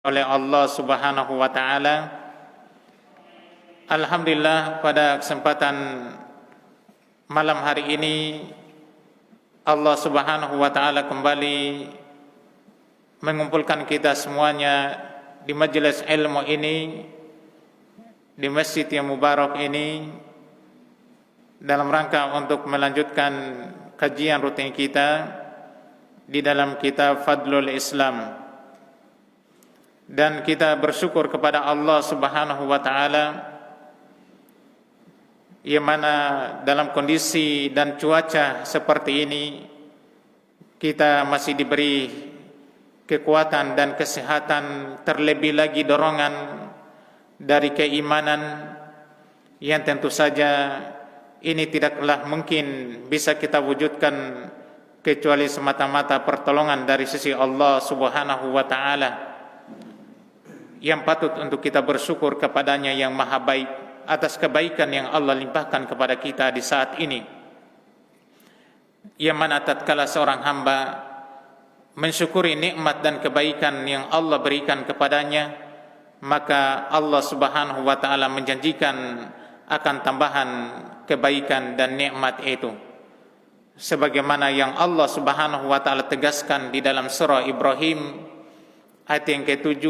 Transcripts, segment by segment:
oleh Allah Subhanahu wa taala. Alhamdulillah, pada kesempatan malam hari ini Allah Subhanahu wa taala kembali mengumpulkan kita semuanya di majelis ilmu ini, di masjid yang mubarak ini, dalam rangka untuk melanjutkan kajian rutin kita di dalam kitab Fadlul Islam. Dan kita bersyukur kepada Allah Subhanahu wa taala yang mana dalam kondisi dan cuaca seperti ini kita masih diberi kekuatan dan kesehatan, terlebih lagi dorongan dari keimanan yang tentu saja ini tidaklah mungkin bisa kita wujudkan kecuali semata-mata pertolongan dari sisi Allah Subhanahu wa taala, yang patut untuk kita bersyukur kepadanya yang maha baik atas kebaikan yang Allah limpahkan kepada kita di saat ini, yang mana tatkala seorang hamba mensyukuri nikmat dan kebaikan yang Allah berikan kepadanya, maka Allah Subhanahu wa taala menjanjikan akan tambahan kebaikan dan nikmat itu, sebagaimana yang Allah Subhanahu wa taala tegaskan di dalam surah Ibrahim ayat yang ke-7,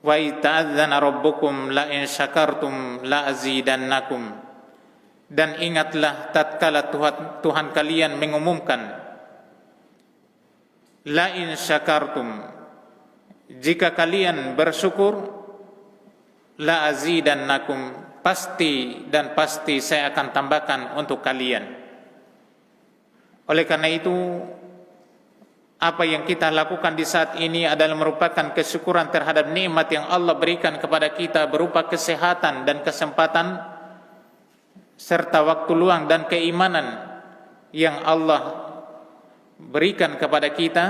wa ta'adzana rabbukum la in syakartum la azidannakum. Dan ingatlah tatkala Tuhan kalian mengumumkan, la in syakartum, jika kalian bersyukur, la azidannakum, pasti dan pasti saya akan tambahkan untuk kalian. Oleh karena itu, apa yang kita lakukan di saat ini adalah merupakan kesyukuran terhadap nikmat yang Allah berikan kepada kita berupa kesehatan dan kesempatan serta waktu luang dan keimanan yang Allah berikan kepada kita.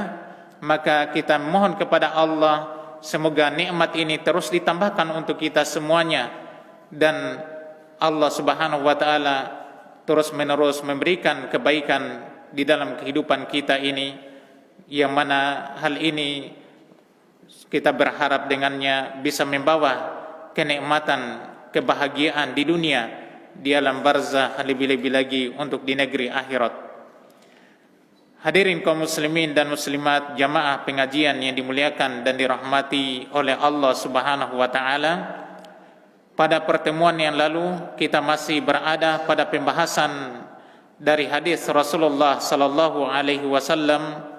Maka kita mohon kepada Allah semoga nikmat ini terus ditambahkan untuk kita semuanya, dan Allah Subhanahu wa taala terus-menerus memberikan kebaikan di dalam kehidupan kita ini, yang mana hal ini kita berharap dengannya bisa membawa kenikmatan, kebahagiaan di dunia, di alam barzah, lebih-lebih lagi untuk di negeri akhirat. Hadirin kaum muslimin dan muslimat, jamaah pengajian yang dimuliakan dan dirahmati oleh Allah Subhanahu wa taala. Pada pertemuan yang lalu kita masih berada pada pembahasan dari hadis Rasulullah sallallahu alaihi wasallam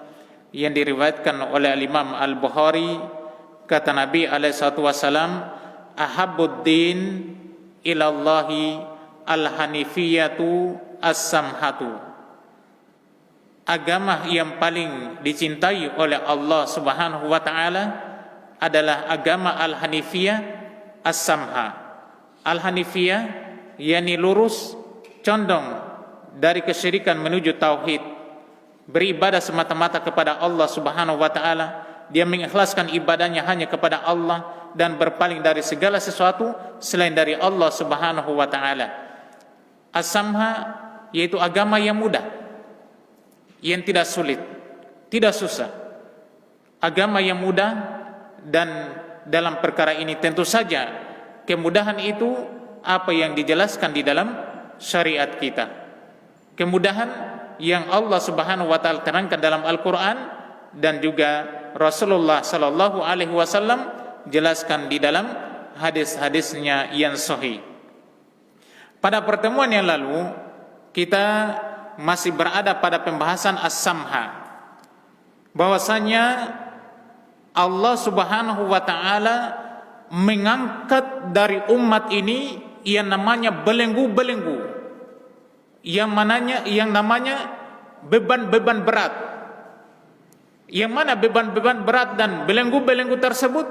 yang diriwayatkan oleh Imam Al-Bukhari. Kata Nabi alaihi salatu wasallam, ahabbud din ilallahi al-hanifiyatu as-samhatu. Agama yang paling dicintai oleh Allah Subhanahu wa taala adalah agama al-hanifiyah as-samha. Al-hanifiyah yakni lurus, condong dari kesyirikan menuju tauhid, beribadah semata-mata kepada Allah Subhanahu wa taala. Dia mengikhlaskan ibadahnya hanya kepada Allah dan berpaling dari segala sesuatu selain dari Allah Subhanahu wa taala. As-samha yaitu agama yang mudah, yang tidak sulit, tidak susah. Agama yang mudah, dan dalam perkara ini tentu saja kemudahan itu apa yang dijelaskan di dalam syariat kita. Kemudahan yang Allah Subhanahu wa taala terangkan dalam Al-Qur'an dan juga Rasulullah sallallahu alaihi wasallam jelaskan di dalam hadis-hadisnya yang sahih. Pada pertemuan yang lalu kita masih berada pada pembahasan as-samha, bahwasanya Allah Subhanahu wa taala mengangkat dari umat ini yang namanya belenggu-belenggu, yang namanya beban-beban berat, yang mana beban-beban berat dan belenggu-belenggu tersebut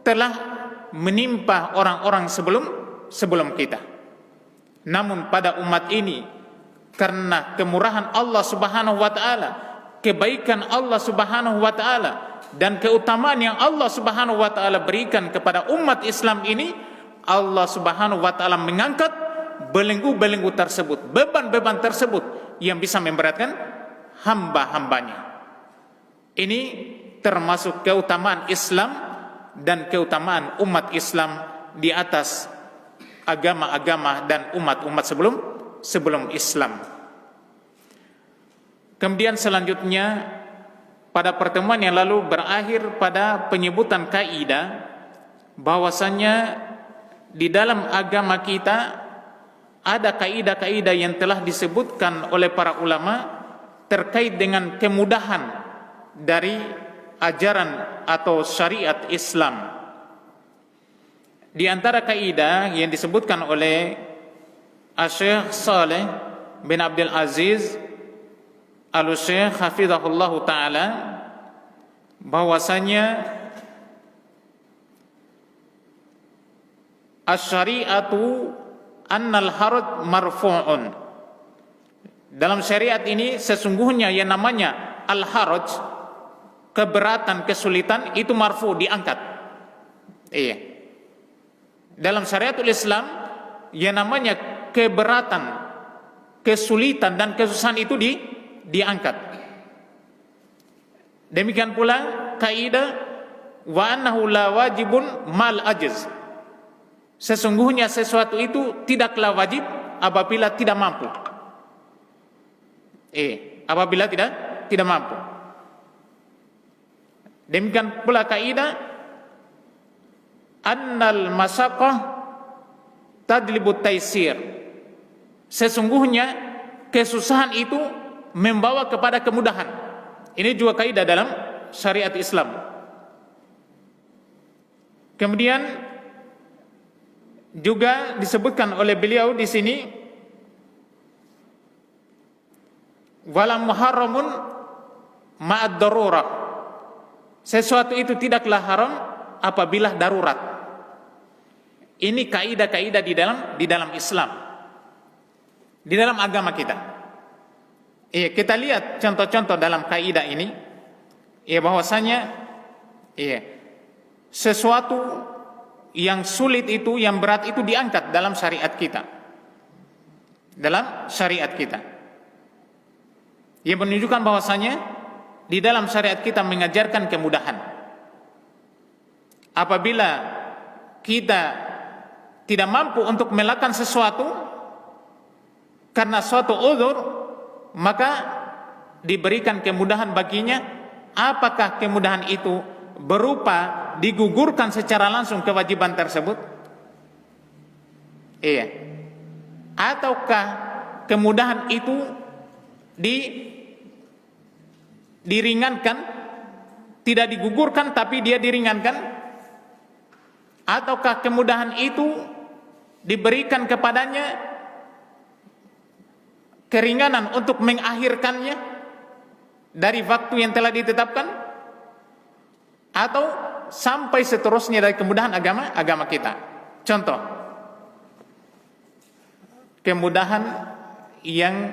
telah menimpa orang-orang sebelum kita. Namun pada umat ini, karena kemurahan Allah Subhanahu wa taala, kebaikan Allah Subhanahu wa taala, dan keutamaan yang Allah Subhanahu wa taala berikan kepada umat Islam ini, Allah Subhanahu wa taala mengangkat belenggu-belenggu tersebut, beban-beban tersebut yang bisa memberatkan hamba-hambanya. Ini termasuk keutamaan Islam dan keutamaan umat Islam di atas agama-agama dan umat-umat sebelum Islam. Kemudian selanjutnya pada pertemuan yang lalu berakhir pada penyebutan kaidah bahwasanya di dalam agama kita ada kaidah-kaidah yang telah disebutkan oleh para ulama terkait dengan kemudahan dari ajaran atau syariat Islam. Di antara kaidah yang disebutkan oleh Syekh Saleh bin Abdul Aziz Al-Syekh hafizahullah taala bahwasanya asy-syari'atu annal haraj marfu'un. Dalam syariat ini sesungguhnya yang namanya al-haraj, keberatan, kesulitan, itu marfu, diangkat. Iya. Dalam syariatul Islam yang namanya keberatan, kesulitan dan kesusahan itu diangkat. Demikian pula kaidah wa annahu la wajibun mal ajiz. Sesungguhnya sesuatu itu tidaklah wajib apabila tidak mampu. Apabila tidak mampu. Demikian pula kaidah annal masyaqqah tadlibut taisir. Sesungguhnya kesusahan itu membawa kepada kemudahan. Ini juga kaidah dalam syariat Islam. Kemudian juga disebutkan oleh beliau di sini wala muharramun ma'ad darurah. Sesuatu itu tidaklah haram apabila darurat. Ini kaidah-kaidah di dalam Islam. Di dalam agama kita. Kita lihat contoh-contoh dalam kaidah ini. Bahwasanya sesuatu yang sulit itu, yang berat itu diangkat dalam syariat kita. Dalam syariat kita. Ia menunjukkan bahwasanya di dalam syariat kita mengajarkan kemudahan. Apabila kita tidak mampu untuk melakukan sesuatu karena suatu uzur, maka diberikan kemudahan baginya. Apakah kemudahan itu berupa digugurkan secara langsung kewajiban tersebut? Ataukah kemudahan itu diringankan, tidak digugurkan tapi dia diringankan? Ataukah kemudahan itu diberikan kepadanya keringanan untuk mengakhirkannya dari waktu yang telah ditetapkan, atau sampai seterusnya dari kemudahan agama kita. Contoh, kemudahan yang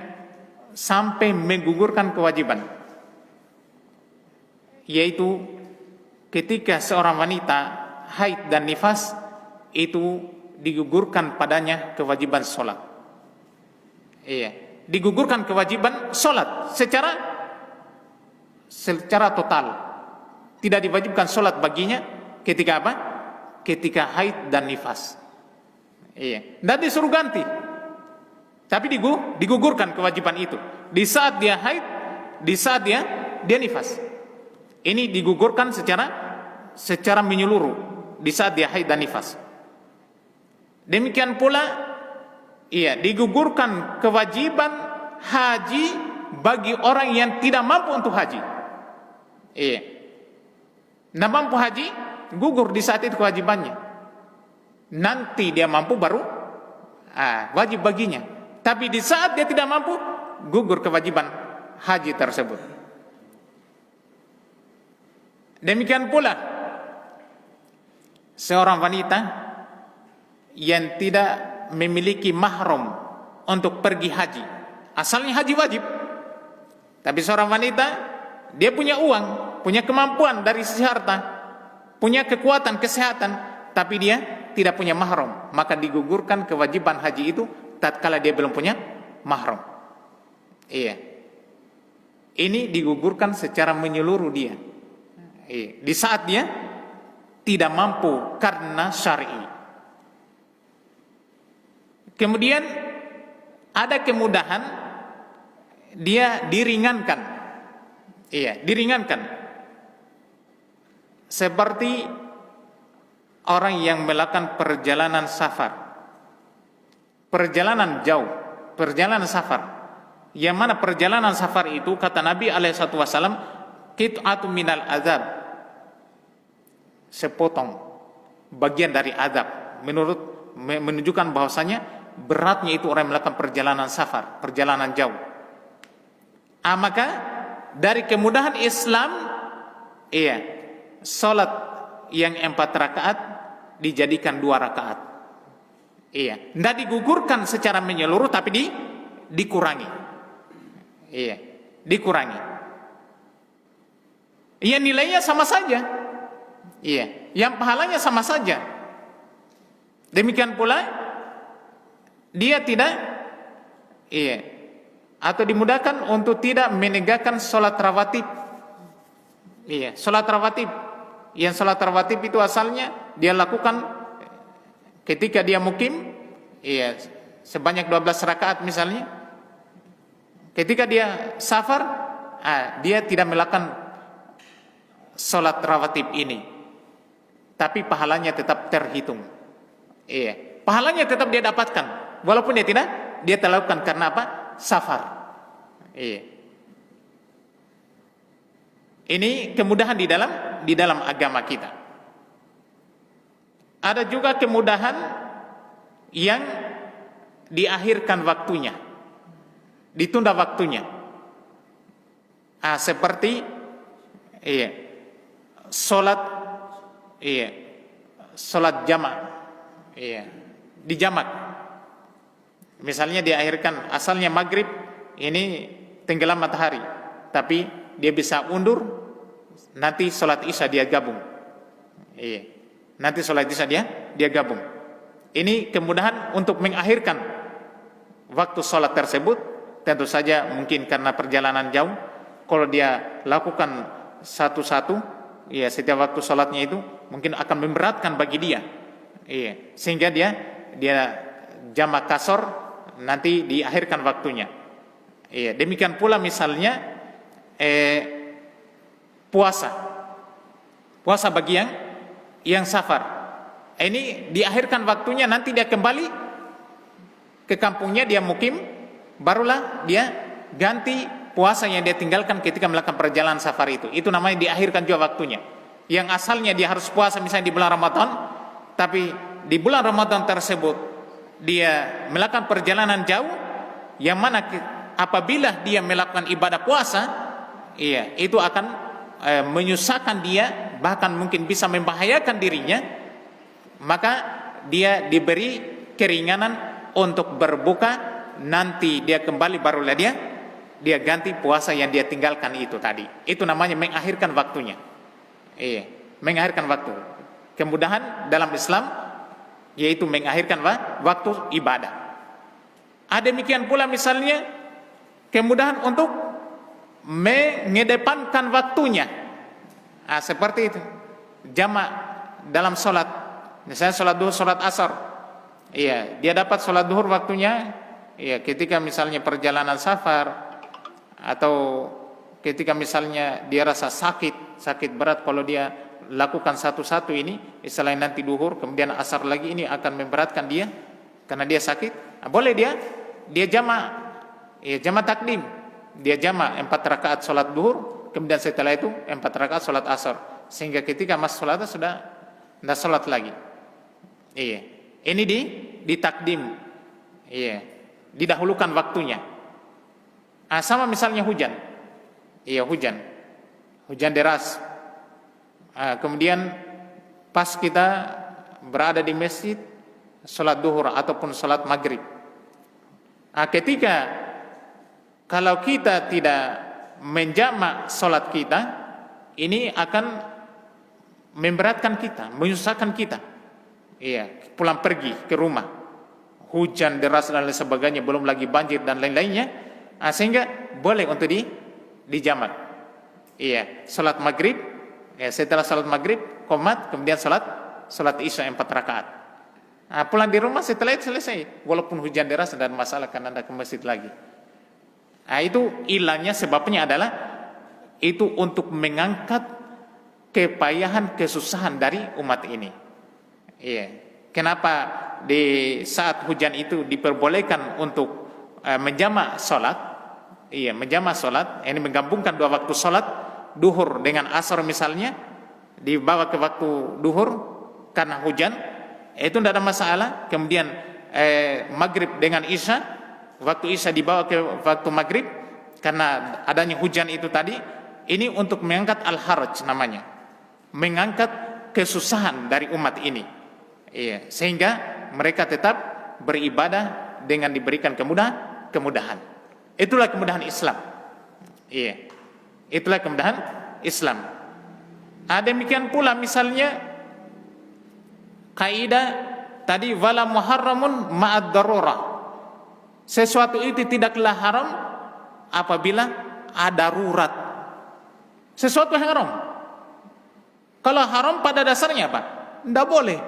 sampai menggugurkan kewajiban, yaitu ketika seorang wanita haid dan nifas itu digugurkan padanya kewajiban sholat. Digugurkan kewajiban sholat secara total. Tidak diwajibkan sholat baginya ketika apa? Ketika haid dan nifas. Dan disuruh ganti. Tapi digugurkan kewajiban itu. Di saat dia haid, di saat dia nifas. Ini digugurkan secara menyeluruh di saat dia haid dan nifas. Demikian pula digugurkan kewajiban haji bagi orang yang tidak mampu untuk haji. Nah, mampu haji, gugur di saat itu kewajibannya. Nanti dia mampu baru wajib baginya. Tapi di saat dia tidak mampu, gugur kewajiban haji tersebut. Demikian pula seorang wanita yang tidak memiliki mahram untuk pergi haji. Asalnya haji wajib, tapi seorang wanita dia punya uang, punya kemampuan dari sisi harta, punya kekuatan kesehatan, tapi dia tidak punya mahram, maka digugurkan kewajiban haji itu tatkala dia belum punya mahram. Ini digugurkan secara menyeluruh dia. Di saat dia tidak mampu karena syar'i. Kemudian ada kemudahan, dia diringankan. Iya, diringankan. Seperti orang yang melakukan perjalanan safar. Perjalanan jauh, perjalanan safar. Yang mana perjalanan safar itu kata Nabi SAW, qit'atu minal azab. Sepotong bagian dari azab. Menunjukkan bahwasanya beratnya itu orang yang melakukan perjalanan safar, perjalanan jauh. Maka dari kemudahan Islam, iya, salat yang 4 rakaat dijadikan 2 rakaat. Iya, tidak digugurkan secara menyeluruh, tapi dikurangi. Iya, dikurangi. Iya, nilainya sama saja. Iya, yang pahalanya sama saja. Demikian pula dia tidak, iya, atau dimudahkan untuk tidak menegakkan sholat rawatib. Iya, sholat rawatib. Yang sholat rawatib itu asalnya dia lakukan ketika dia mukim, iya, sebanyak 12 rakaat misalnya. Ketika dia safar, dia tidak melakukan sholat rawatib ini, tapi pahalanya tetap terhitung. Iya, pahalanya tetap dia dapatkan, walaupun dia tidak, dia lakukan karena apa? Safar. Iya. Ini kemudahan di dalam agama kita. Ada juga kemudahan yang diakhirkan waktunya, ditunda waktunya. Seperti iya, salat jamak, iya, dijamak. Misalnya diakhirkan asalnya maghrib, ini tenggelam matahari, tapi dia bisa undur, nanti salat isya dia gabung. Iya, nanti salat isya dia gabung. Ini kemudahan untuk mengakhirkan waktu salat tersebut. Tentu saja mungkin karena perjalanan jauh, kalau dia lakukan satu-satu, ya setiap waktu salatnya itu mungkin akan memberatkan bagi dia. Iya, sehingga dia jamak kasor, nanti diakhirkan waktunya. Iya, demikian pula misalnya puasa bagi yang safar. Ini diakhirkan waktunya, nanti dia kembali ke kampungnya, dia mukim, barulah dia ganti puasa yang dia tinggalkan ketika melakukan perjalanan safar itu. Itu namanya diakhirkan juga waktunya. Yang asalnya dia harus puasa misalnya di bulan Ramadan, tapi di bulan Ramadan tersebut dia melakukan perjalanan jauh, yang mana apabila dia melakukan ibadah puasa, iya, itu akan menyusahkan dia, bahkan mungkin bisa membahayakan dirinya. Maka dia diberi keringanan untuk berbuka, nanti dia kembali barulah dia ganti puasa yang dia tinggalkan itu tadi. Itu namanya mengakhirkan waktunya. Iya, mengakhirkan waktu. Kemudahan dalam Islam yaitu mengakhirkan waktu ibadah. Demikian pula misalnya kemudahan untuk mengedepankan waktunya. Seperti itu. Jamak dalam sholat. Misalnya sholat duhur, sholat asar. Iya, dia dapat sholat duhur waktunya. Iya, ketika misalnya perjalanan safar, atau ketika misalnya dia rasa sakit berat, kalau dia lakukan satu-satu ini, misalnya nanti duhur, kemudian asar lagi, ini akan memberatkan dia karena dia sakit. Boleh dia jamak, ya jamak takdim, dia jamak 4 rakaat sholat duhur, kemudian setelah itu 4 rakaat sholat asar, sehingga ketika masuk sholat sudah tidak sholat lagi. Iya, ini ditakdim, iya, didahulukan waktunya. Sama misalnya hujan, iya, hujan deras. Kemudian pas kita berada di masjid sholat duhur ataupun sholat maghrib, ketika kalau kita tidak menjamak sholat kita, ini akan memberatkan kita, menyusahkan kita. Iya, pulang pergi ke rumah, hujan deras dan lain sebagainya, belum lagi banjir dan lain-lainnya, sehingga boleh untuk dijamak. Iya, salat maghrib, setelah salat maghrib qomat, kemudian salat isya 4 rakaat. Nah, pulang di rumah setelah itu selesai. Walaupun hujan deras dan masalah karena Anda ke masjid lagi. Nah, itu ilahnya, sebabnya adalah itu untuk mengangkat kepayahan, kesusahan dari umat ini. Iya. Kenapa di saat hujan itu diperbolehkan untuk menjamak salat? Iya, menjamak salat, ini menggabungkan 2 waktu salat, duhur dengan asar misalnya, dibawa ke waktu duhur karena hujan, itu tidak ada masalah. Kemudian maghrib dengan isya, waktu isya dibawa ke waktu maghrib karena adanya hujan itu tadi. Ini untuk mengangkat al-haraj namanya, mengangkat kesusahan dari umat ini. Iya, sehingga mereka tetap beribadah dengan diberikan kemudahan. Itulah kemudahan Islam. Iya, itulah kemudahan Islam. Demikian pula misalnya kaidah tadi, wala muharramun ma'ad darurah. Sesuatu itu tidaklah haram apabila ada darurat. Sesuatu yang haram. Kalau haram pada dasarnya apa? Tidak boleh.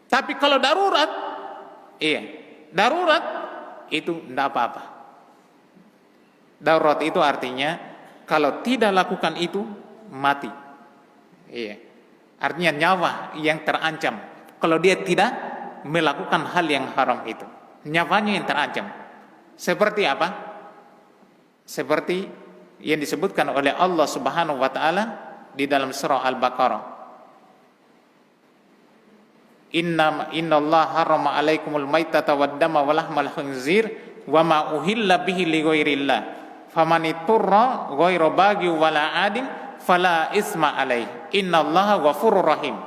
Tapi kalau darurat, iya, darurat itu tidak apa-apa. Darurat itu artinya kalau tidak lakukan itu mati. Iya. Artinya nyawa yang terancam kalau dia tidak melakukan hal yang haram itu. Nyawanya yang terancam. Seperti apa? Seperti yang disebutkan oleh Allah Subhanahu wa taala di dalam surah Al-Baqarah. Inna Allah harrama alaikumul maitata waddama walahmal khinzir wa ma uhilla bihi li ghairillah faman iturra ghaira baghi wala adin fala isma alaih innallaha ghafurur rahim.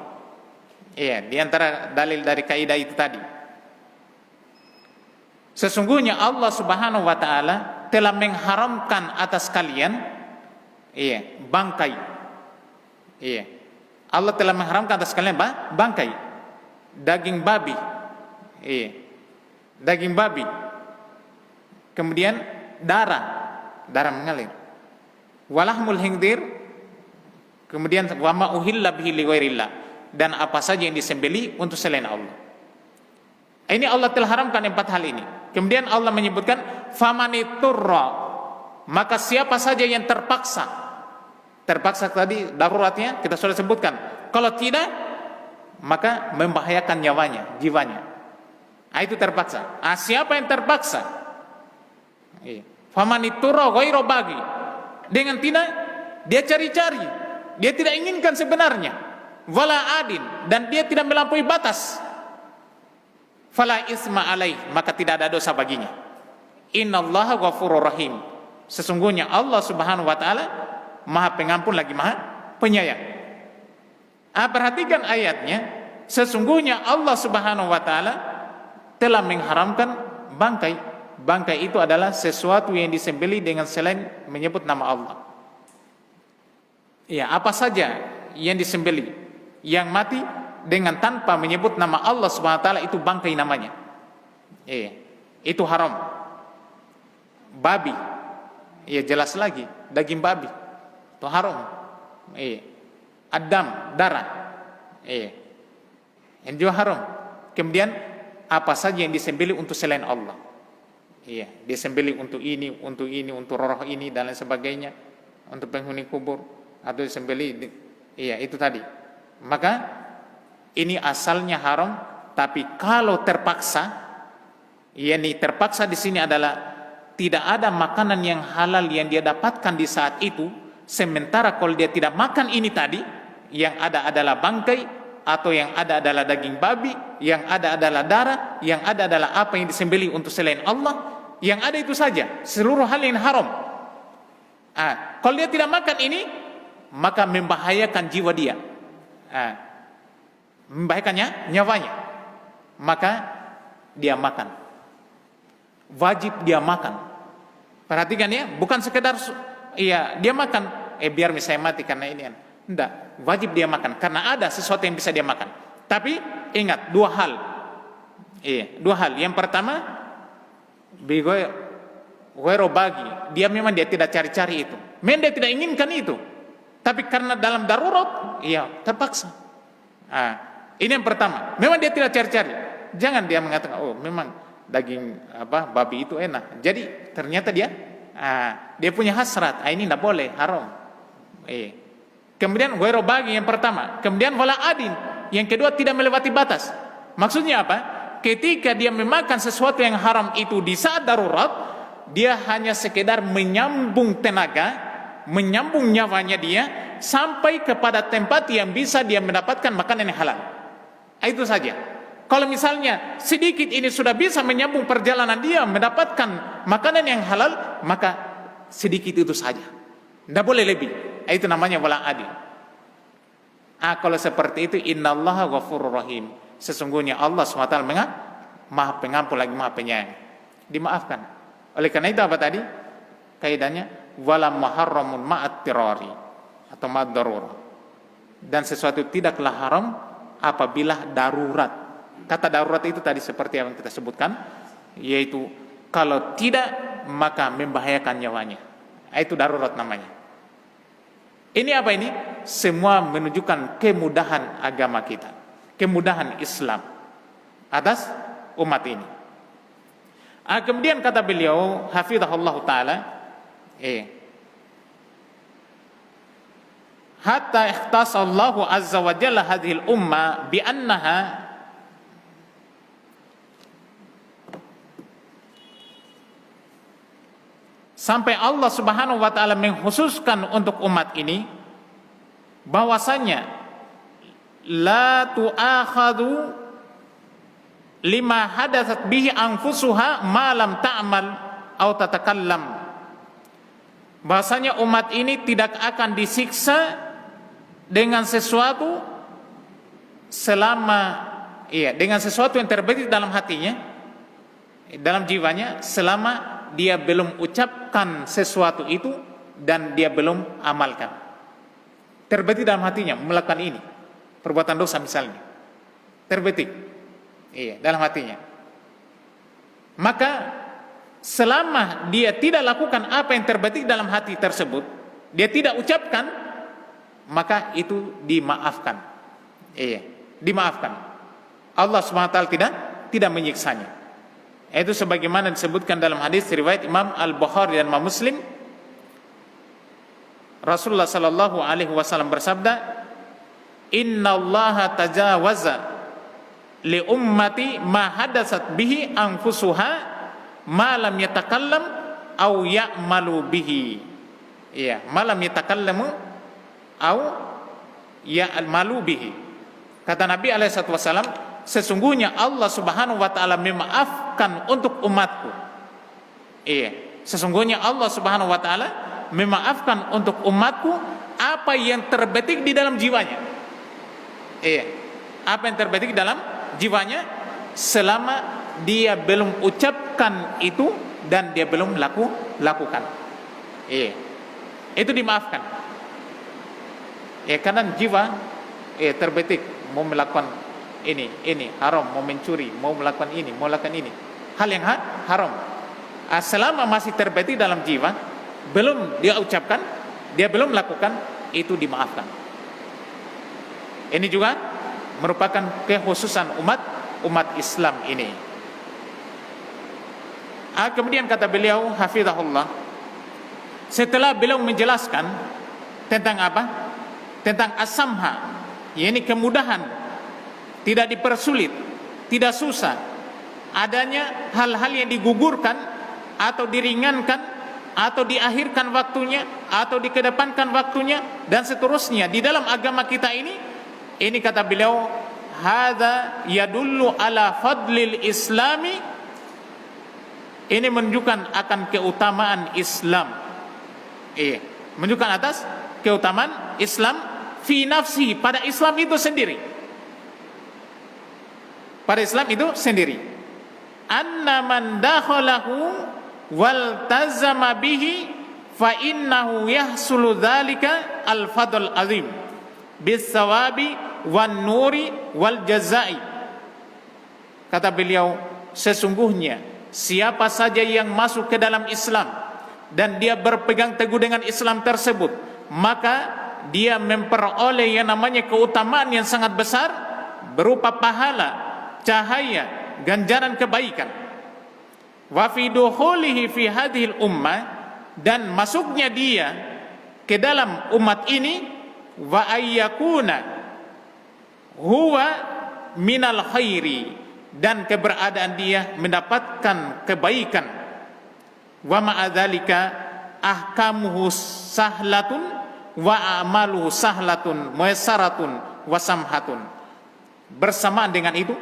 Iya, di antara dalil dari kaidah itu tadi. Sesungguhnya Allah Subhanahu wa taala telah mengharamkan atas kalian bangkai. Iya. Allah telah mengharamkan atas kalian bangkai. Daging babi. Iya. Daging babi. Kemudian darah mengalir. Walahmul khinzir. Kemudian wa ma uhilla bihi li ghairillah, dan apa saja yang disembelih untuk selain Allah. Ini Allah telah haramkan 4 hal ini. Kemudian Allah menyebutkan famaniturra, maka siapa saja yang terpaksa tadi daruratnya kita sudah sebutkan. Kalau tidak, maka membahayakan nyawanya, jiwanya. Itu terpaksa. Siapa yang terpaksa? Famaniturra ghairu bagi. Dengan tidak dia cari-cari, dia tidak inginkan sebenarnya. Wala adin, dan dia tidak melampaui batas. Fala isma alaih, maka tidak ada dosa baginya. Innallaha ghafurur rahim. Sesungguhnya Allah Subhanahu wa taala Maha Pengampun lagi Maha Penyayang. Perhatikan ayatnya. Sesungguhnya Allah Subhanahu wa taala telah mengharamkan bangkai. Bangkai itu adalah sesuatu yang disembelih dengan selain menyebut nama Allah. Ya, apa saja yang disembelih, yang mati dengan tanpa menyebut nama Allah Subhanahu wa taala, itu bangkai namanya. Itu haram. Babi, jelas lagi, daging babi itu haram. Adam, darah, yang juga haram. Kemudian apa saja yang disembelih untuk selain Allah, disembelih untuk ini, untuk roh ini dan lain sebagainya, untuk penghuni kubur, atau disembelih, itu tadi. Maka ini asalnya haram, tapi kalau terpaksa, terpaksa di sini adalah tidak ada makanan yang halal yang dia dapatkan di saat itu. Sementara kalau dia tidak makan ini tadi, yang ada adalah bangkai, atau yang ada adalah daging babi, yang ada adalah darah, yang ada adalah apa yang disembelih untuk selain Allah, yang ada itu saja, seluruh hal yang haram. Kalau dia tidak makan ini, maka membahayakan jiwa dia, membahayakannya nyawanya, maka dia makan, wajib dia makan. Perhatikan ya, bukan sekedar dia makan biar misalnya mati karena ini, enggak, wajib dia makan karena ada sesuatu yang bisa dia makan. Tapi ingat dua hal. Yang pertama, ghairu bagi, dia memang dia tidak cari-cari itu, memang dia tidak inginkan itu. Tapi karena dalam darurat, ya terpaksa. Ini yang pertama. Memang dia tidak cari-cari. Jangan dia mengatakan, oh memang daging babi itu enak. Jadi ternyata dia punya hasrat. Ini tidak boleh, haram. Kemudian ghairu baghi yang pertama. Kemudian wala adin. Yang kedua tidak melewati batas. Maksudnya apa? Ketika dia memakan sesuatu yang haram itu di saat darurat, dia hanya sekedar menyambung tenaga, menyambung nyawanya dia sampai kepada tempat yang bisa dia mendapatkan makanan yang halal. Itu saja. Kalau misalnya sedikit ini sudah bisa menyambung perjalanan dia mendapatkan makanan yang halal, maka sedikit itu saja. Tidak boleh lebih. Itu namanya wala adil. Kalau seperti itu, innallaha ghafurur rahim. Sesungguhnya Allah SWT Maha Pengampun lagi Maha Penyayang. Dimaafkan. Oleh karena itu apa tadi? Kaidahnya wala muharramun ma'at tirari atau ma'ad darurah. Dan sesuatu tidaklah haram apabila darurat. Kata darurat itu tadi seperti yang kita sebutkan, yaitu kalau tidak maka membahayakan nyawanya. Itu darurat namanya. Ini apa ini? Semua menunjukkan kemudahan agama kita, kemudahan Islam atas umat ini. Kemudian kata beliau, hafizahullah taala, hatta ikhtasallahu azza wa jalla hadhil umma bi annaha sampai Allah Subhanahu wa taala mengkhususkan untuk umat ini bahwasanya la tu'akhadhu lima hadatsat bihi anfusuha ma lam ta'mal atau tatakallam. Bahwasanya umat ini tidak akan disiksa dengan sesuatu dengan sesuatu yang terbetik dalam hatinya, dalam jiwanya, selama dia belum ucapkan sesuatu itu dan dia belum amalkan. Terbetik dalam hatinya melakukan ini, perbuatan dosa misalnya, terbetik dalam hatinya. Maka selama dia tidak lakukan apa yang terbetik dalam hati tersebut, dia tidak ucapkan, maka itu dimaafkan. Dimaafkan. Allah SWT tidak menyiksanya. Itu sebagaimana disebutkan dalam hadis riwayat Imam Al-Bukhari dan Imam Muslim, Rasulullah sallallahu alaihi wasallam bersabda, "Innallaha tajawaza li ummati ma hadatsat bihi anfusuha ma lam yatakallam aw ya'malu bihi." Ma lam yatakallamu aw ya'malu bihi. Kata Nabi alaihi wasallam, sesungguhnya Allah Subhanahu wa taala memaafkan untuk umatku. Sesungguhnya Allah Subhanahu wa taala memaafkan untuk umatku apa yang terbetik di dalam jiwanya. Apa yang terbetik dalam jiwanya selama dia belum ucapkan itu dan dia belum lakukan. Itu dimaafkan. Karena jiwa terbetik mau melakukan ini haram, mau mencuri, mau melakukan ini, mau melakukan ini, hal yang haram. Selama masih terbetik dalam jiwa, belum dia ucapkan, dia belum lakukan, itu dimaafkan. Ini juga merupakan kekhususan umat Islam ini. Kemudian kata beliau hafizahullah, setelah beliau menjelaskan tentang apa? Tentang as-samha, yakni kemudahan, tidak dipersulit, tidak susah, adanya hal-hal yang digugurkan atau diringankan atau diakhirkan waktunya atau dikedepankan waktunya dan seterusnya di dalam agama kita ini kata beliau, hadza yadullu ala fadlil islami, ini menunjukkan akan keutamaan Islam, menunjukkan atas keutamaan Islam fi nafsi, pada Islam itu sendiri. Pada Islam itu sendiri. Anna man dakhalahu wal tazama bihi fa innahu yahsulu dzalika al fadl azim bis sawabi wan nuri wal jazai. Kata beliau, sesungguhnya siapa saja yang masuk ke dalam Islam dan dia berpegang teguh dengan Islam tersebut, maka dia memperoleh yang namanya keutamaan yang sangat besar berupa pahala, cahaya, ganjaran kebaikan. Wa fi dukhulihi fi hadhil ummah, dan masuknya dia ke dalam umat ini, wa ayyakuna huwa minal khairi, dan keberadaan dia mendapatkan kebaikan. Wa ma'adzalika ahkamuhu sahlatun wa amaluhu sahlatun muyasaratun wa samhatun. Bersamaan dengan itu,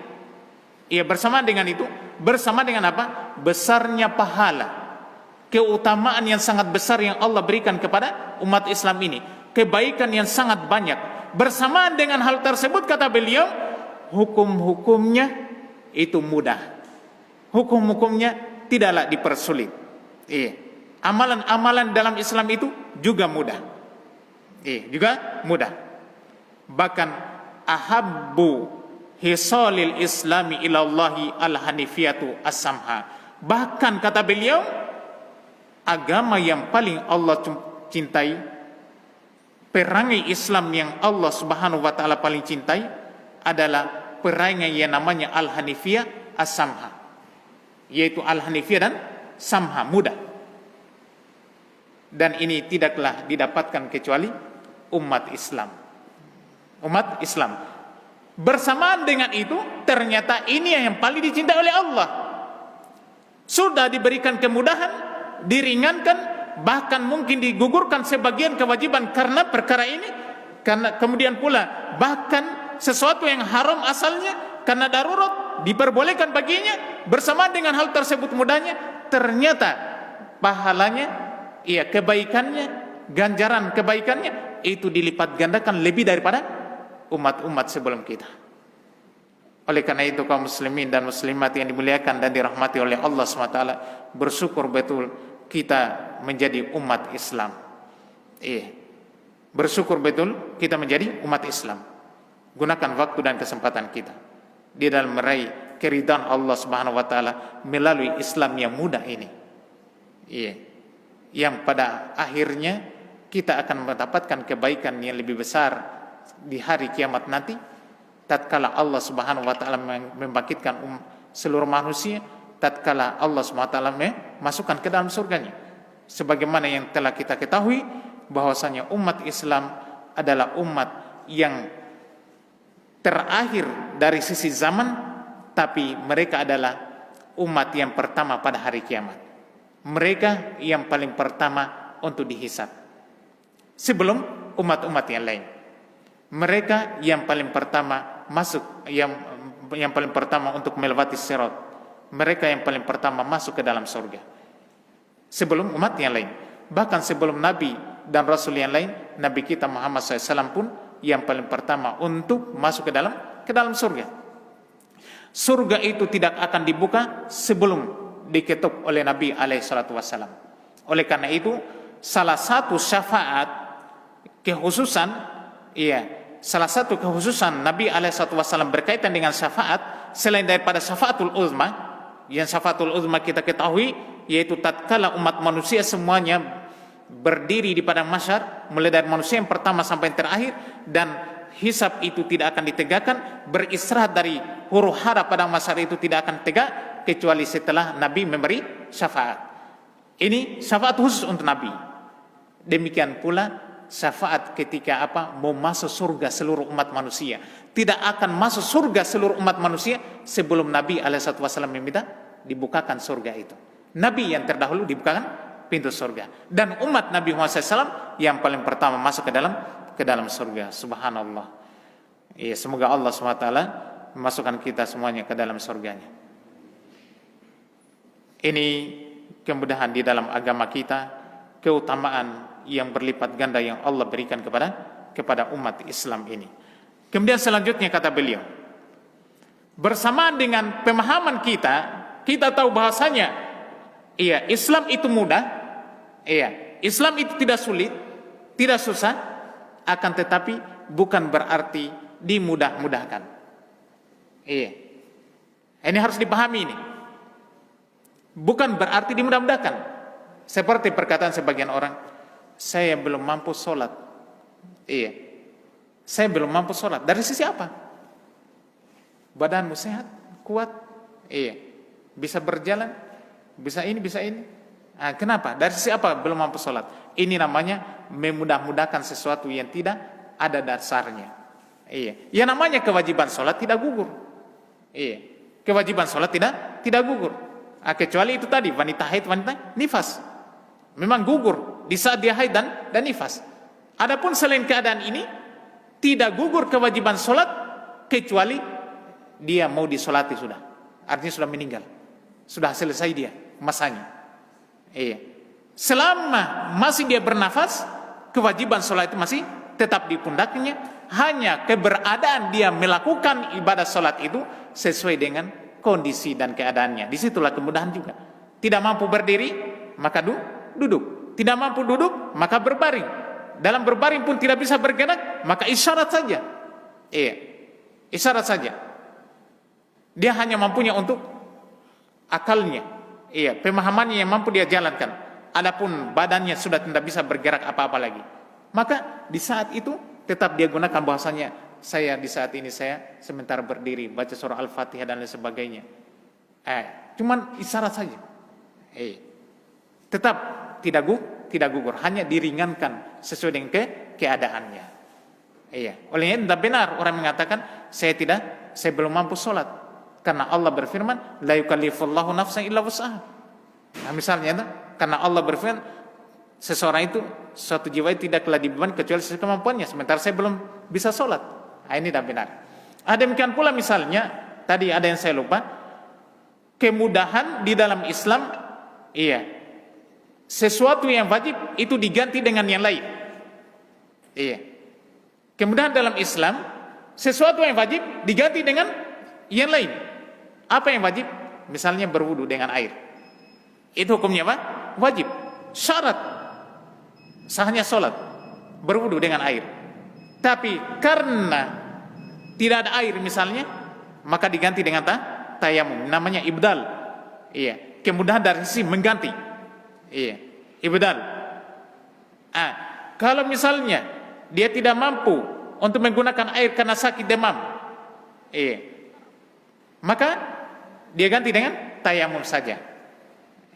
bersamaan dengan apa? Besarnya pahala, keutamaan yang sangat besar yang Allah berikan kepada umat Islam ini, kebaikan yang sangat banyak. Bersamaan dengan hal tersebut, kata beliau, hukum-hukumnya itu mudah. Hukum-hukumnya tidaklah dipersulit. Amalan-amalan dalam Islam itu juga mudah. Juga mudah. Bahkan ahabbu hisalil islami ilallahi al-hanifiyatu as-samha. Bahkan kata beliau, agama yang paling Allah cintai, perangai Islam yang Allah Subhanahu wa taala paling cintai adalah perangai yang namanya al-hanifiyah as-samha, yaitu al-hanifiyah dan samha, mudah. Dan ini tidaklah didapatkan kecuali umat Islam. Umat Islam. Bersamaan dengan itu, ternyata ini yang paling dicintai oleh Allah. Sudah diberikan kemudahan, diringankan, bahkan mungkin digugurkan sebagian kewajiban karena perkara ini. Karena kemudian pula bahkan sesuatu yang haram asalnya karena darurat diperbolehkan baginya. Bersamaan dengan hal tersebut mudahnya, ternyata pahalanya, kebaikannya, ganjaran kebaikannya itu dilipat gandakan lebih daripada umat-umat sebelum kita. Oleh karena itu, kaum muslimin dan muslimat yang dimuliakan dan dirahmati oleh Allah SWT, bersyukur betul kita menjadi umat Islam. Bersyukur betul kita menjadi umat Islam. Gunakan waktu dan kesempatan kita di dalam meraih keridhaan Allah Subhanahu wa taala melalui Islam yang mudah ini. Yang pada akhirnya kita akan mendapatkan kebaikan yang lebih besar di hari kiamat nanti, tatkala Allah Subhanahu wa taala membangkitkan seluruh manusia, tatkala Allah Subhanahu wa taala masukkan ke dalam surganya. Sebagaimana yang telah kita ketahui bahwasanya umat Islam adalah umat yang terakhir dari sisi zaman, tapi mereka adalah umat yang pertama pada hari kiamat. Mereka yang paling pertama untuk dihisab sebelum umat-umat yang lain. Mereka yang paling pertama masuk, yang paling pertama untuk melewati sirat. Mereka yang paling pertama masuk ke dalam surga sebelum umat yang lain. Bahkan sebelum Nabi dan Rasul yang lain, Nabi kita Muhammad SAW pun yang paling pertama untuk masuk ke dalam surga. Surga itu tidak akan dibuka sebelum diketuk oleh Nabi SAW. Oleh karena itu, salah satu syafaat kekhususan, salah satu kekhususan Nabi SAW berkaitan dengan syafaat selain daripada syafaatul uzma, yang syafaatul uzma kita ketahui yaitu tatkala umat manusia semuanya berdiri di padang mahsyar, mulai dari manusia yang pertama sampai yang terakhir, dan hisab itu tidak akan ditegakkan, beristirahat dari huru hara padang mahsyar itu tidak akan tegak kecuali setelah Nabi memberi syafaat. Ini syafaat khusus untuk Nabi. Demikian pula syafaat ketika mau masuk surga seluruh umat manusia. Tidak akan masuk surga seluruh umat manusia sebelum Nabi SAW meminta dibukakan surga itu. Nabi yang terdahulu dibukakan pintu surga, dan umat Nabi Muhammad SAW yang paling pertama masuk ke dalam surga. Subhanallah. Semoga Allah SWT memasukkan kita semuanya ke dalam surganya. Ini kemudahan di dalam agama kita, keutamaan yang berlipat ganda yang Allah berikan kepada umat Islam ini. Kemudian selanjutnya kata beliau, bersamaan dengan pemahaman kita tahu bahasanya Islam itu mudah, Islam itu tidak sulit, tidak susah, akan tetapi bukan berarti dimudah-mudahkan. Ini harus dipahami ini. Bukan berarti dimudah-mudahkan. Seperti perkataan sebagian orang, saya belum mampu sholat, Iya. Saya belum mampu sholat. Dari sisi apa? Badanmu sehat, kuat. Iya. Bisa berjalan, bisa ini, bisa ini. Nah, kenapa? Dari sisi apa belum mampu sholat? Ini namanya memudah-mudahkan sesuatu yang tidak ada dasarnya. Iya. Yang namanya kewajiban sholat tidak gugur. Iya. Kewajiban sholat tidak gugur. Nah, kecuali itu tadi wanita haid, wanita nifas. Memang gugur di saat dia haid dan nifas. Adapun selain keadaan ini tidak gugur kewajiban sholat kecuali dia mau disolati sudah. Artinya sudah meninggal. Sudah selesai dia masanya. Iya. Selama masih dia bernafas, kewajiban sholat itu masih tetap di pundaknya. Hanya keberadaan dia melakukan ibadah sholat itu sesuai dengan kondisi dan keadaannya. Disitulah kemudahan juga. Tidak mampu berdiri, maka duduk. Tidak mampu duduk, maka berbaring. Dalam berbaring pun tidak bisa bergerak, maka isyarat saja. Iya. Isyarat saja. Dia hanya mampunya untuk akalnya. Iya, pemahamannya yang mampu dia jalankan. Adapun badannya sudah tidak bisa bergerak apa-apa lagi. Maka di saat itu tetap dia gunakan bahasanya, saya di saat ini saya sementara berdiri baca surah Al-Fatihah dan lain sebagainya. Cuman isyarat saja. Tetap tidak gugur, hanya diringankan sesuai dengan keadaannya. Iya. Olehnya tidak benar orang mengatakan saya belum mampu sholat, karena Allah berfirman, la yukallifullahu nafsan illa wus'aha. Nah, misalnya karena Allah berfirman, seseorang itu, suatu jiwa itu tidaklah dibeban kecuali sesuai kemampuannya, sementara saya belum bisa sholat. Nah, ini tidak benar. Demikian pula misalnya, tadi ada yang saya lupa, kemudahan di dalam Islam, iya, sesuatu yang wajib itu diganti dengan yang lain. Iya. Kemudahan dalam Islam, sesuatu yang wajib diganti dengan yang lain. Apa yang wajib? Misalnya berwudu dengan air. Itu hukumnya apa? Wajib. Syarat sahnya sholat berwudu dengan air. Tapi karena tidak ada air misalnya, maka diganti dengan tayamum. Namanya ibdal. Iya. Kemudahan dari sisi mengganti. Iya. Ibdal. Kalau misalnya dia tidak mampu untuk menggunakan air karena sakit demam, iya, maka dia ganti dengan tayamum saja.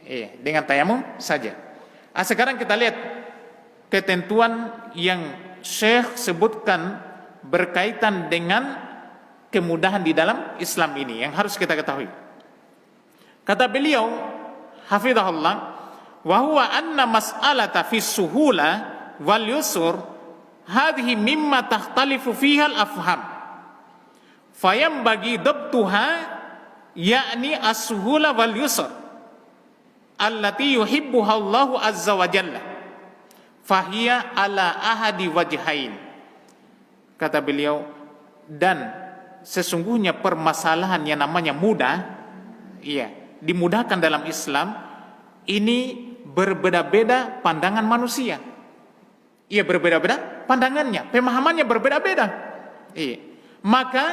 Iya, dengan tayamum saja. Sekarang kita lihat ketentuan yang Syekh sebutkan berkaitan dengan kemudahan di dalam Islam ini yang harus kita ketahui. Kata beliau, hafizahullah, wa huwa anna mas'alata fi suhula wal yusur hadhihi mimma takhtalifu fiha al-afham. Fayambagi dabtuha yakni as-suhula wal yusr allati yuhibbuha Allahu azza wa jalla fahiya ala ahadi wajhain. Kata beliau, dan sesungguhnya permasalahan yang namanya mudah, iya, dimudahkan dalam Islam ini berbeda-beda pandangan manusia. Iya, berbeda-beda pandangannya, pemahamannya berbeda-beda. Iya. Maka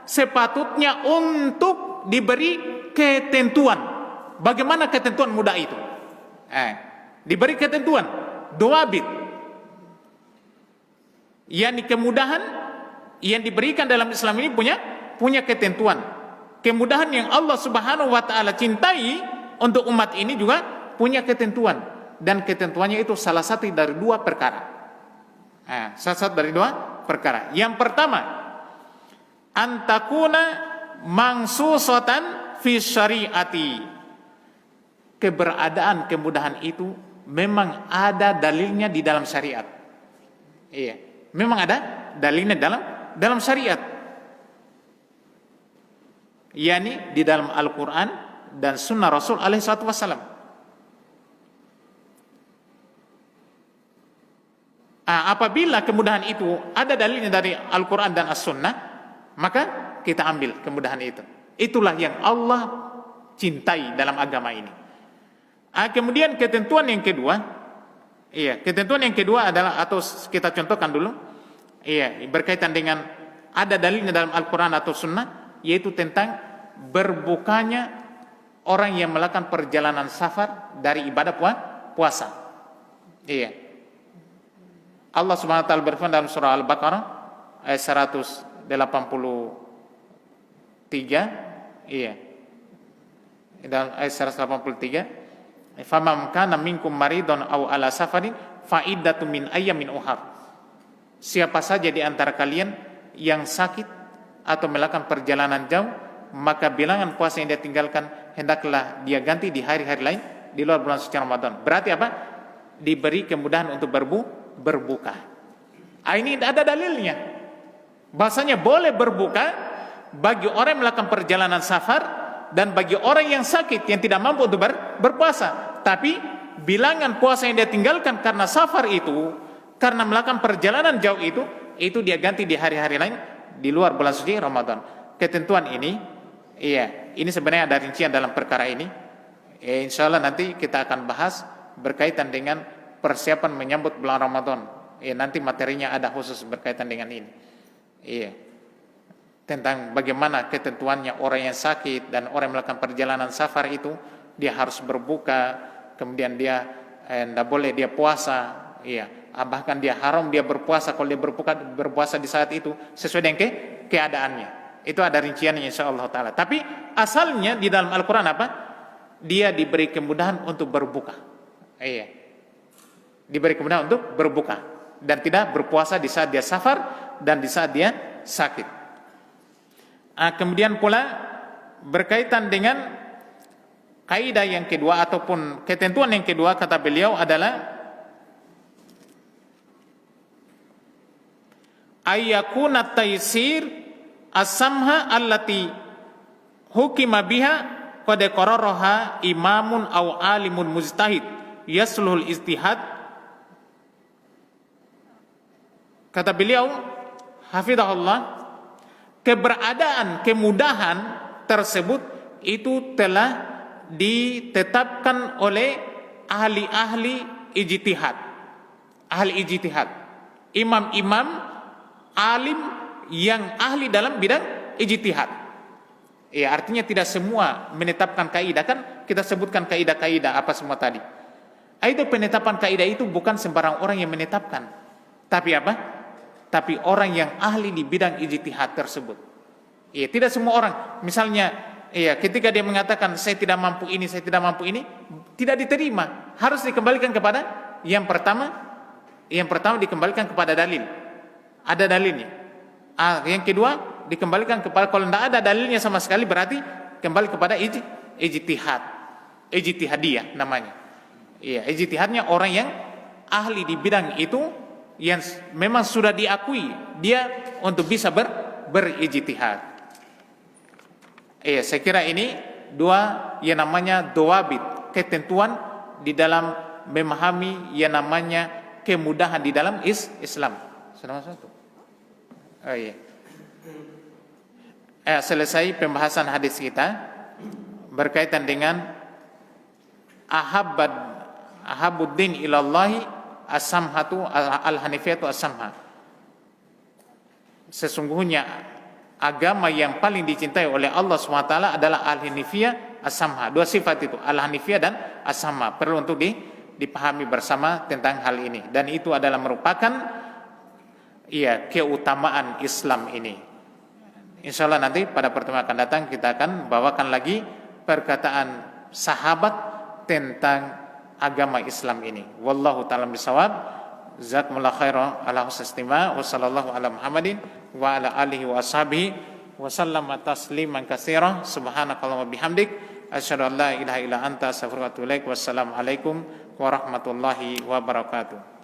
sepatutnya untuk diberi ketentuan. Bagaimana ketentuan mudah itu? Diberi ketentuan, dawabit. Yani kemudahan yang diberikan dalam Islam ini punya ketentuan. Kemudahan yang Allah Subhanahu wa taala cintai untuk umat ini juga punya ketentuan, dan ketentuannya itu salah satu dari dua perkara. Salah satu dari dua perkara. Yang pertama, antakuna mangsusatan fi syariati. Keberadaan kemudahan itu memang ada dalilnya di dalam syariat. Iya, memang ada dalilnya dalam syariat. Yani di dalam Al-Quran dan Sunnah Rasul alaihi salatu wassalam. Apabila kemudahan itu ada dalilnya dari Al-Quran dan As-Sunnah, maka kita ambil kemudahan itu. Itulah yang Allah cintai dalam agama ini. Kemudian ketentuan yang kedua, ketentuan yang kedua adalah, atau kita contohkan dulu, berkaitan dengan ada dalilnya dalam Al-Quran atau Sunnah, yaitu tentang berbukanya orang yang melakukan perjalanan safar dari ibadah puasa. Allah Subhanahu wa taala berfirman dalam surah Al-Baqarah ayat 183, iya. Dalam ayat 183, "Faman kana minkum maridun aw ala safarin fa iddatun min ayyamin ukhar." Siapa saja di antara kalian yang sakit atau melakukan perjalanan jauh, maka bilangan puasa yang dia tinggalkan hendaklah dia ganti di hari-hari lain di luar bulan suci Ramadan. Berarti apa? Diberi kemudahan untuk berbuka. Ini ada dalilnya. Bahasanya boleh berbuka bagi orang yang melakukan perjalanan safar dan bagi orang yang sakit yang tidak mampu untuk berpuasa. Tapi bilangan puasa yang dia tinggalkan karena safar itu, karena melakukan perjalanan jauh itu dia ganti di hari-hari lain di luar bulan suci Ramadan. Ketentuan ini, ini sebenarnya ada rincian dalam perkara ini. Insya Allah nanti kita akan bahas berkaitan dengan persiapan menyambut bulan Ramadan. Nanti materinya ada khusus berkaitan dengan ini. Tentang bagaimana ketentuannya orang yang sakit dan orang yang melakukan perjalanan safar itu dia harus berbuka, kemudian dia tidak boleh dia puasa, bahkan dia haram dia berpuasa kalau dia berpuasa di saat itu sesuai dengan keadaannya. Itu ada rinciannya insyaallah taala. Tapi asalnya di dalam Al-Qur'an apa? Dia diberi kemudahan untuk berbuka. Diberi kemudahan untuk berbuka dan tidak berpuasa di saat dia safar dan di saat dia sakit. Kemudian pula berkaitan dengan kaidah yang kedua ataupun ketentuan yang kedua kata beliau adalah ayyakuna taysir as-samha allati hukima biha qad qararaha imamun aw alimun mujtahid yasluhul ijtihad. Kata beliau hafizahullah, keberadaan kemudahan tersebut itu telah ditetapkan oleh ahli-ahli ijtihad, ahli ijtihad, imam-imam alim yang ahli dalam bidang ijtihad. Artinya tidak semua menetapkan kaidah, kan kita sebutkan kaidah-kaidah apa semua tadi. Itu penetapan kaidah itu bukan sembarang orang yang menetapkan, tapi apa? Tapi orang yang ahli di bidang ijtihad tersebut. Tidak semua orang, misalnya, ketika dia mengatakan saya tidak mampu ini, saya tidak mampu ini, tidak diterima. Harus dikembalikan kepada yang pertama. Yang pertama dikembalikan kepada dalil. Ada dalilnya. Yang kedua dikembalikan kepada, kalau tidak ada dalilnya sama sekali berarti kembali kepada ijtihad. Ijtihadiyah namanya. Ijtihadnya orang yang ahli di bidang itu yang memang sudah diakui dia untuk bisa berijtihad. Saya kira ini dua yang namanya dawabit, ketentuan di dalam memahami yang namanya kemudahan di dalam Islam. Sudah masuk? Selesai pembahasan hadis kita berkaitan dengan ahabuddin ilallahi as-samhatu al-hanifiyatu as-samha. Sesungguhnya agama yang paling dicintai oleh Allah SWT adalah al-hanifiyah as-samha. Dua sifat itu, al-hanifiyah dan as-samha, perlu untuk dipahami bersama tentang hal ini. Dan itu adalah merupakan keutamaan Islam ini. Insyaallah nanti pada pertemuan akan datang kita akan bawakan lagi perkataan sahabat tentang agama Islam ini. Wallahu ta'ala bisawab. Jazakumullahu khairan ala husnil istima' wa sallallahu ala Muhammadin wa ala alihi wa ashabihi wa sallama tasliman katsiran. Subhanakallahumma bihamdik asyhadu an la ilaha illa anta astaghfiruka wa atubu ilaik. Wassalamu alaikum warahmatullahi wabarakatuh.